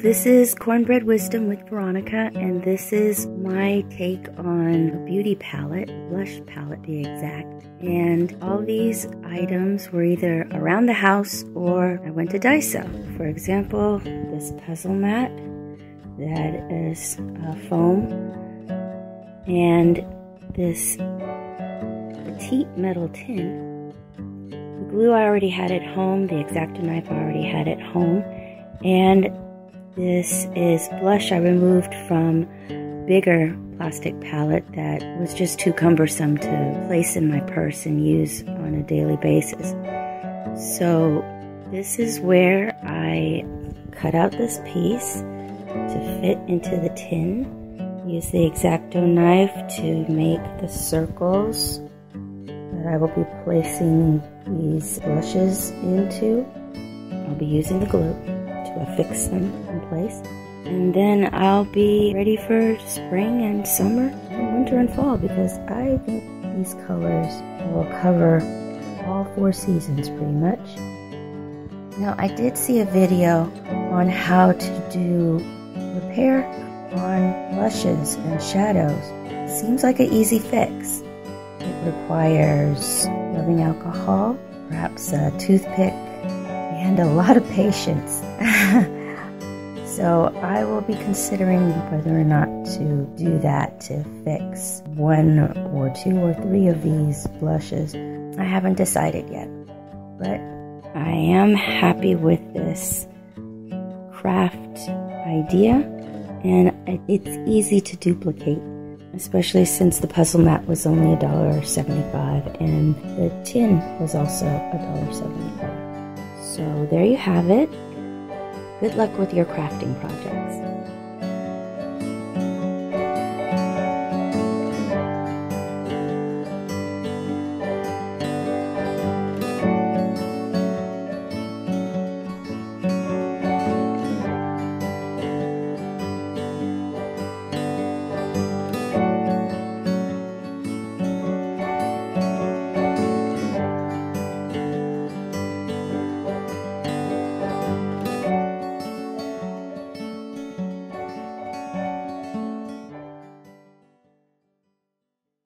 this is Cornbread Wisdom with Veronica, and this is my take on a beauty palette, blush palette to be exact. And all these items were either around the house or I went to Daiso. For example, this puzzle mat that is foam, and this petite metal tin. The glue I already had at home, the X-Acto knife I already had at home, and this is blush I removed from bigger plastic palette that was just too cumbersome to place in my purse and use on a daily basis. So this is where I cut out this piece to fit into the tin. Use the X-Acto knife to make the circles that I will be placing these blushes into. I'll be using the glue to affix them in place. And then I'll be ready for spring and summer and winter and fall, because I think these colors will cover all 4 seasons pretty much. Now, I did see a video on how to do repair on blushes and shadows. Seems like an easy fix. It requires rubbing alcohol, perhaps a toothpick, and a lot of patience. So I will be considering whether or not to do that to fix 1 or 2 or 3 of these blushes. I haven't decided yet, but I am happy with this craft idea, and it's easy to duplicate, especially since the puzzle mat was only $1.75 and the tin was also $1.75. So there you have it. Good luck with your crafting project.